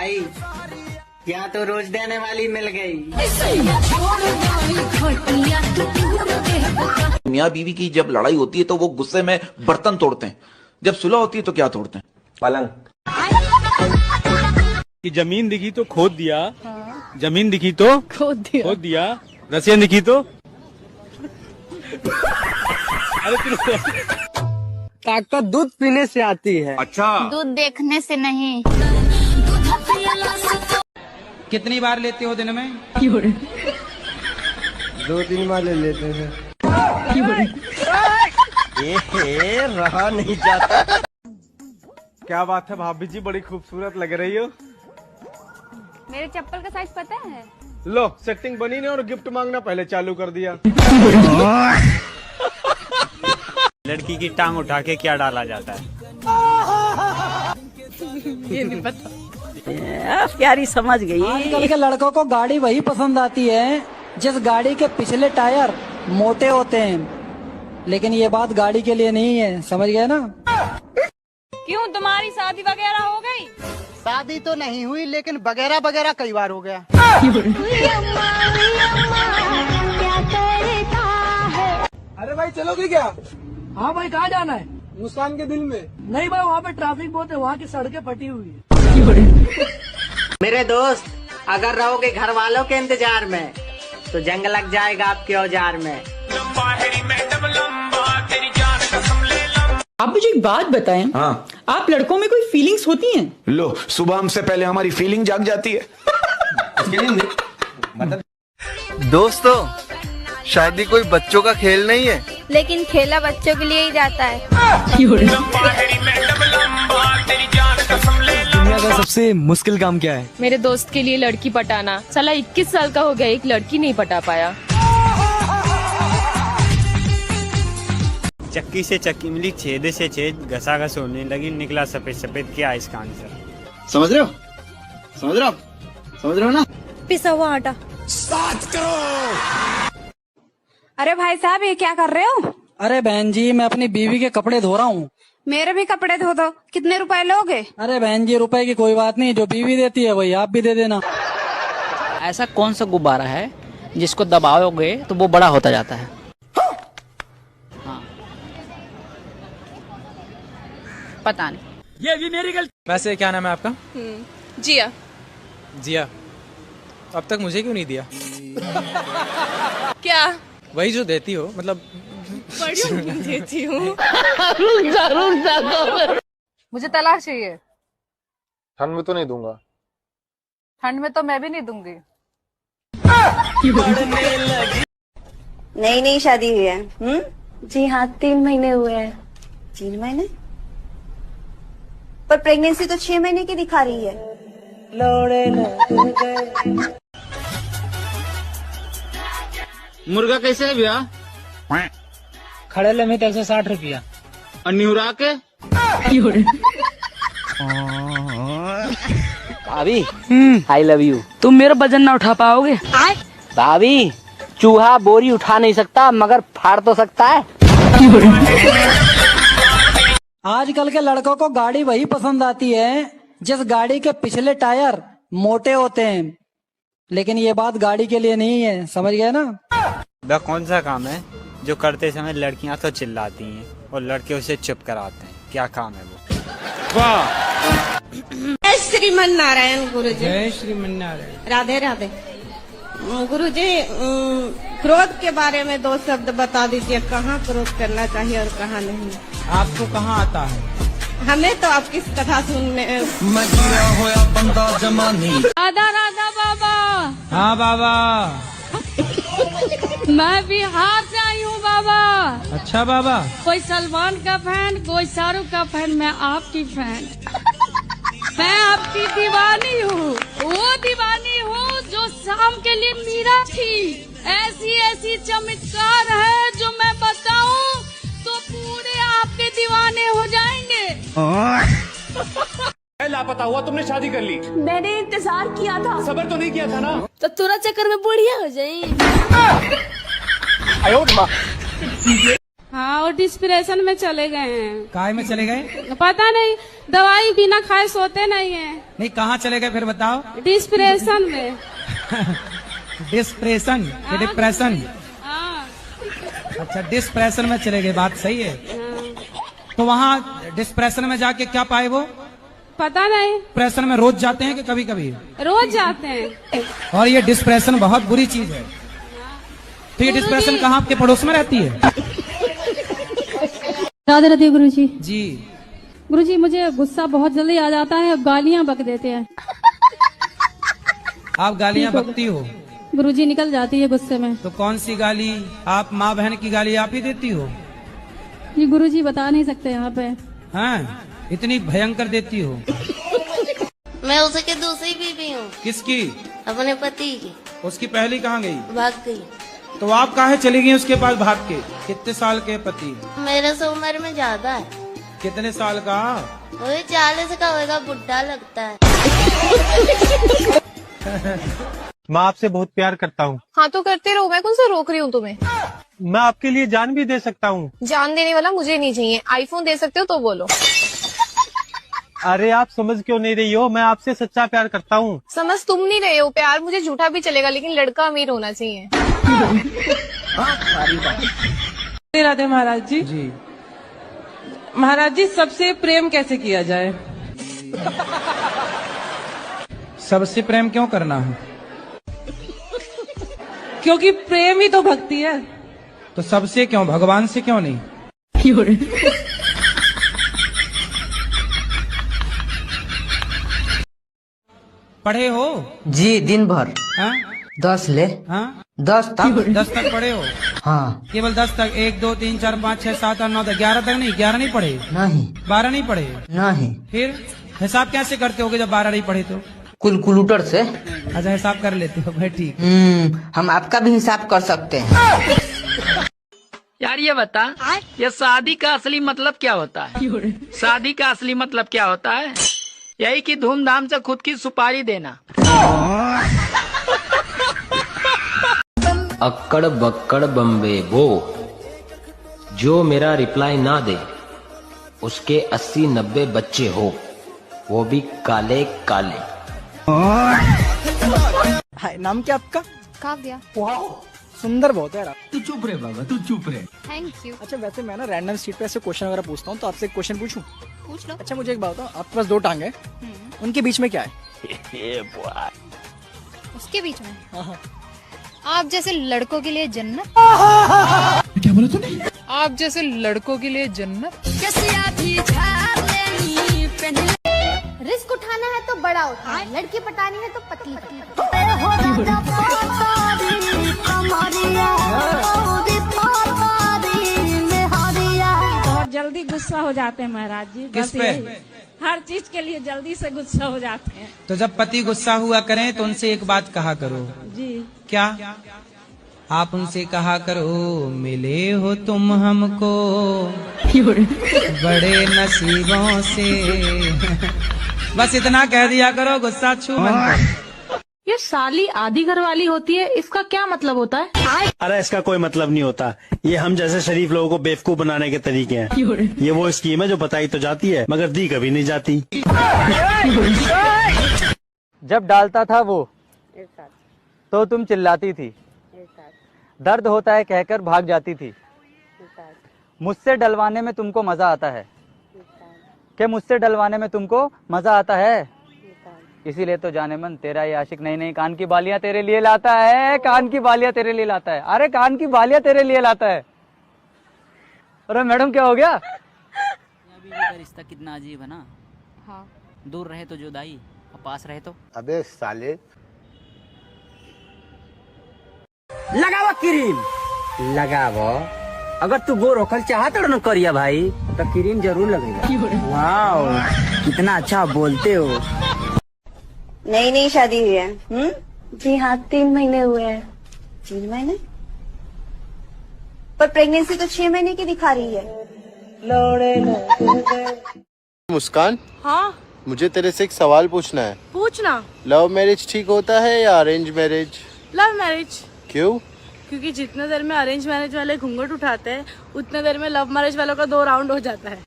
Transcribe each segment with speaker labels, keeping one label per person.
Speaker 1: भाई यहाँ तो रोज देने वाली मिल गई।
Speaker 2: मियाँ बीवी की जब लड़ाई होती है तो वो गुस्से में बर्तन तोड़ते हैं, जब सुलह होती है तो क्या तोड़ते हैं?
Speaker 3: पलंग।
Speaker 4: कि जमीन दिखी तो खोद दिया। हाँ। जमीन दिखी तो खोद दिया। रसिया दिखी तो अरे
Speaker 1: ताकत दूध पीने से आती है।
Speaker 4: अच्छा,
Speaker 5: दूध देखने से नहीं।
Speaker 6: कितनी बार लेते हो दिन में?
Speaker 1: 2-3 बार ले लेते हैं। रहा नहीं जाता।
Speaker 4: क्या बात है भाभी जी, बड़ी खूबसूरत लग रही हो।
Speaker 5: मेरे चप्पल का साइज पता है?
Speaker 4: लो, सेटिंग बनी नहीं और गिफ्ट मांगना पहले चालू कर दिया। लड़की की टांग उठा के क्या डाला जाता है?
Speaker 7: ये नहीं पता। प्यारी समझ गई।
Speaker 8: आजकल के लड़कों को गाड़ी वही पसंद आती है जिस गाड़ी के पिछले टायर मोटे होते हैं, लेकिन ये बात गाड़ी के लिए नहीं है, समझ गए ना?
Speaker 5: क्यों, तुम्हारी शादी वगैरह हो गई?
Speaker 1: शादी तो नहीं हुई, लेकिन वगैरह वगैरह कई बार हो गया।
Speaker 8: अरे भाई चलोगे क्या? हाँ भाई, कहाँ जाना है? मुस्कान के दिल में। नहीं भाई, वहाँ पे ट्रैफिक बहुत है, वहाँ की सड़कें फटी हुई है।
Speaker 1: मेरे दोस्त, अगर रहोगे घर वालों के इंतजार में तो जंग लग जाएगा आपके औजार में।
Speaker 7: आप मुझे एक बात बताएं।
Speaker 2: हाँ।
Speaker 7: आप लड़कों में कोई फीलिंग्स होती हैं?
Speaker 2: लो, सुबह हमसे पहले हमारी फीलिंग जाग जाती है।
Speaker 3: दोस्तों, शादी कोई बच्चों का खेल नहीं है,
Speaker 5: लेकिन खेला बच्चों के लिए ही जाता है।
Speaker 6: दुनिया का सबसे मुश्किल काम क्या है?
Speaker 9: मेरे दोस्त के लिए लड़की पटाना। साला 21 साल का हो गया, एक लड़की नहीं पटा पाया।
Speaker 4: चक्की से चक्की मिली, छेद से छेद, घसा घस होने लगी, निकला सफेद सफेद। क्या इसका आंसर?
Speaker 3: समझ रहे हो? समझ रहे हो? समझ रहे हो ना?
Speaker 5: पिसा हुआ आटा।
Speaker 8: 7 करोड़।
Speaker 5: अरे भाई साहब, ये क्या कर रहे हो?
Speaker 8: अरे बहन जी, मैं अपनी बीवी के कपड़े धो रहा हूँ।
Speaker 5: मेरे भी कपड़े धो दो। कितने रुपए लोगे?
Speaker 8: अरे बहन जी, रुपए की कोई बात नहीं, जो बीवी देती है वही आप भी दे देना।
Speaker 7: ऐसा कौन सा गुब्बारा है जिसको दबाओगे तो वो बड़ा होता जाता है? हाँ। पता नहीं।
Speaker 6: ये भी मेरी गलती। वैसे क्या नाम है आपका?
Speaker 9: जिया।
Speaker 6: जिया। अब तक मुझे क्यों नहीं दिया?
Speaker 9: क्या?
Speaker 6: वही जो देती हो, मतलब
Speaker 9: बड़ी देती हूँ।
Speaker 5: मुझे तलाक चाहिए।
Speaker 3: ठंड में तो नहीं दूंगा।
Speaker 5: ठंड में तो मैं भी नहीं दूंगी।
Speaker 10: नई नई शादी हुई है? जी हाँ, 3 महीने हुए हैं। 3 महीने? पर प्रेगनेंसी तो 6 महीने की दिखा रही है।
Speaker 6: मुर्गा कैसे है भैया?
Speaker 8: खड़े लम्हे 160 रुपया।
Speaker 6: और निहुरा के?
Speaker 7: भाभी, आई लव यू। तुम मेरा वजन ना उठा पाओगे? भाभी, चूहा बोरी उठा नहीं सकता मगर फाड़ तो सकता है।
Speaker 8: आजकल के लड़कों को गाड़ी वही पसंद आती है जिस गाड़ी के पिछले टायर मोटे होते हैं, लेकिन ये बात गाड़ी के लिए नहीं है, समझ गए ना?
Speaker 4: वह कौन सा काम है जो करते समय लड़कियां तो चिल्लाती हैं और लड़के उसे चुप कराते हैं? क्या काम है वो? वाह!
Speaker 10: जय श्रीमन नारायण गुरुजी।
Speaker 8: जय श्रीमन नारायण।
Speaker 10: राधे राधे। गुरुजी, क्रोध के बारे में 2 शब्द बता दीजिए। कहाँ क्रोध करना चाहिए और कहाँ नहीं?
Speaker 8: आपको कहाँ आता है?
Speaker 10: हमें तो आपकी कथा सुनने।
Speaker 9: राधा राधा बाबा।
Speaker 8: हाँ बाबा।
Speaker 9: मैं बिहार से आई हूँ बाबा।
Speaker 8: अच्छा बाबा।
Speaker 9: कोई सलमान का फैन, कोई शाहरुख का फैन, मैं आपकी फैन। मैं आपकी दीवानी हूँ, वो दीवानी हूँ जो शाम के लिए मीरा थी। ऐसी ऐसी चमत्कार है जो मैं बताऊँ तो पूरे आपके दीवाने हो जाएंगे।
Speaker 4: लापता हुआ, तुमने शादी कर ली?
Speaker 5: मैंने इंतजार किया था।
Speaker 4: सबर तो नहीं किया था ना?
Speaker 5: तो थोड़ा चक्कर में बुढ़िया हो जाए।
Speaker 9: हाँ, और डिस्प्रेशन में चले गए हैं।
Speaker 6: काय में चले गए?
Speaker 9: पता नहीं, दवाई बिना खाए सोते नहीं है।
Speaker 6: नहीं, कहाँ चले गए फिर बताओ?
Speaker 9: डिस्प्रेशन में।
Speaker 6: डिस्प्रेशन या डिप्रेशन?
Speaker 9: हाँ।
Speaker 6: अच्छा, डिस्प्रेशन में चले गए, बात सही है।
Speaker 9: हाँ।
Speaker 6: तो वहाँ डिस्प्रेशन में जाके क्या पाए वो?
Speaker 9: पता नहीं।
Speaker 6: डिप्रेशन में रोज जाते हैं कि कभी कभी?
Speaker 9: रोज जाते हैं।
Speaker 6: और ये डिस्प्रेशन बहुत बुरी चीज है। तो ये डिस्प्रेशन कहाँ आपके पड़ोस में रहती है?
Speaker 9: राधे राधे गुरुजी।
Speaker 6: जी
Speaker 9: गुरुजी, मुझे गुस्सा बहुत जल्दी आ जाता है, गालियाँ बक देते हैं।
Speaker 6: आप गालियाँ बकती हो?
Speaker 9: गुरुजी, निकल जाती है गुस्से में।
Speaker 6: तो कौन सी गाली? आप माँ बहन की गाली आप ही देती हो?
Speaker 9: जी गुरुजी, बता नहीं सकते यहाँ पे।
Speaker 6: हाँ, इतनी भयंकर देती हो?
Speaker 10: मैं उसकी दूसरी बीवी हूँ।
Speaker 6: किसकी?
Speaker 10: अपने पति की।
Speaker 6: उसकी पहली कहाँ गई?
Speaker 10: भाग गई।
Speaker 6: तो आप काहे चली गई उसके पास भाग के? कितने साल के पति?
Speaker 10: मेरे से उम्र में ज्यादा है।
Speaker 6: कितने साल का?
Speaker 10: वही 40 का होगा, बुढ़ा लगता है।
Speaker 11: मैं आपसे बहुत प्यार करता हूँ।
Speaker 5: हाँ तो करते रहो, मैं कौन सा रोक रही हूँ तुम्हें।
Speaker 11: मैं आपके लिए जान भी दे सकता हूँ।
Speaker 5: जान देने वाला मुझे नहीं चाहिए, आईफोन दे सकते हो तो बोलो।
Speaker 11: अरे आप समझ क्यों नहीं रही हो, मैं आपसे सच्चा प्यार करता हूँ।
Speaker 5: समझ तुम नहीं रहे हो, प्यार मुझे झूठा भी चलेगा लेकिन लड़का अमीर होना चाहिए।
Speaker 12: राधे महाराज जी।
Speaker 6: जी
Speaker 12: महाराज जी, सबसे प्रेम कैसे किया जाए?
Speaker 6: सबसे प्रेम क्यों करना है?
Speaker 12: क्योंकि प्रेम ही तो भक्ति है।
Speaker 6: तो सबसे क्यों, भगवान से क्यों नहीं? पढ़े हो?
Speaker 1: जी, दिन भर।
Speaker 6: हाँ?
Speaker 1: 10 ले।
Speaker 6: हाँ?
Speaker 1: 10 तक।
Speaker 6: 10 तक पढ़े हो?
Speaker 1: हाँ।
Speaker 6: केवल 10 तक? 1 2 3 4 5 6 7 8 9 10 11 तक नहीं? 11 नहीं पढ़े?
Speaker 1: नहीं।
Speaker 6: 12 नहीं पढ़े?
Speaker 1: नहीं।
Speaker 6: फिर हिसाब कैसे करते होगे जब 12 नहीं पढ़े तो?
Speaker 1: कैलकुलेटर से।
Speaker 6: अच्छा, हिसाब कर लेते हो, भाई ठीक।
Speaker 1: हम आपका भी हिसाब कर सकते हैं।
Speaker 7: यार ये बता, ये शादी का असली मतलब क्या होता है? शादी का असली मतलब क्या होता है? यही कि धूमधाम से खुद की सुपारी देना।
Speaker 13: अक्कड़ बक्कड़ बम्बे वो, जो मेरा रिप्लाई ना दे उसके 80-90 बच्चे हो, वो भी काले काले।
Speaker 14: हाय, नाम क्या आपका?
Speaker 5: काव्या।
Speaker 14: वाह, सुंदर बहुत है यार।
Speaker 13: तू चुप रहे बाबा, तू चुप रहे।
Speaker 5: Thank you.
Speaker 14: अच्छा, वैसे मैं ना रैंडम सीट पे ऐसे क्वेश्चन वगैरह पूछता हूँ, तो आपसे एक क्वेश्चन पूछूं?
Speaker 5: पूछ लो।
Speaker 14: अच्छा, मुझे एक बात बताओ, आपके पास 2 टांग है, उनके बीच में क्या है?
Speaker 5: उसके बीच में आप जैसे लड़कों के लिए जन्नत।
Speaker 6: क्या बोला तूने?
Speaker 5: आप जैसे लड़कों के लिए जन्नत।
Speaker 10: रिस्क उठाना है तो बड़ा उठा, लड़की पटानी है तो पतली पतली।
Speaker 9: बहुत जल्दी गुस्सा हो जाते हैं महाराज जी।
Speaker 6: किस पे?
Speaker 9: हर चीज के लिए जल्दी से गुस्सा हो जाते हैं।
Speaker 6: तो जब पति गुस्सा हुआ करें तो उनसे एक बात कहा करो।
Speaker 9: जी।
Speaker 6: क्या? आप उनसे कहा करो, मिले हो तुम हमको बड़े नसीबों से। बस इतना कह दिया करो, गुस्सा छू मन कर।
Speaker 5: ये साली आधी घर वाली होती है, इसका क्या मतलब होता है?
Speaker 11: अरे इसका कोई मतलब नहीं होता, ये हम जैसे शरीफ लोगों को बेवकूफ बनाने के तरीके हैं। ये वो स्कीम है जो बताई तो जाती है मगर दी कभी नहीं जाती।
Speaker 4: जब डालता था वो तो तुम चिल्लाती थी, दर्द होता है कहकर भाग जाती थी। मुझसे डलवाने में तुमको मजा आता है कि मुझसे डलवाने में तुमको मजा आता है? इसीलिए तो जाने मन तेरा ये आशिक नई नई कान की बालियां तेरे लिए लाता है, कान की बालियां तेरे लिए लाता है। अरे कान की बालियां तेरे लिए लाता है। अरे मैडम क्या हो गया?
Speaker 7: बीवी का रिश्ता कितना अजीब है ना।
Speaker 5: हाँ।
Speaker 7: दूर रहे तो जुदाई और पास रहे तो।
Speaker 11: अबे साले,
Speaker 1: लगावा क्रीम, लगावा। अगर तू गोर होकर चाहत न करिया भाई, तो क्रीम जरूर लगेगा। वाह, कितना अच्छा बोलते हो।
Speaker 10: नई नई शादी हुई है। जी हाँ, 3 महीने हुए हैं। 3 महीने? पर प्रेगनेंसी तो 6 महीने की दिखा रही है।
Speaker 11: मुस्कान,
Speaker 5: हाँ
Speaker 11: मुझे तेरे से एक सवाल पूछना है।
Speaker 5: पूछना।
Speaker 11: लव मैरिज ठीक होता है या अरेंज मैरिज?
Speaker 5: Love marriage.
Speaker 11: क्यों?
Speaker 15: क्योंकि जितने देर में अरेंज मैरिज वाले घूंघट उठाते हैं उतने देर में लव मैरिज वालों का 2 राउंड हो जाता है।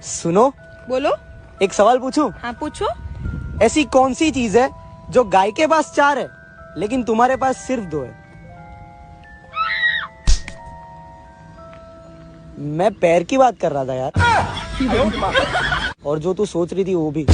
Speaker 16: सुनो,
Speaker 12: बोलो।
Speaker 16: एक सवाल पूछूं?
Speaker 12: हाँ पूछो।
Speaker 16: ऐसी कौन सी चीज है जो गाय के पास 4 है लेकिन तुम्हारे पास सिर्फ 2 है? मैं पैर की बात कर रहा था यार। और जो तू सोच रही थी वो भी।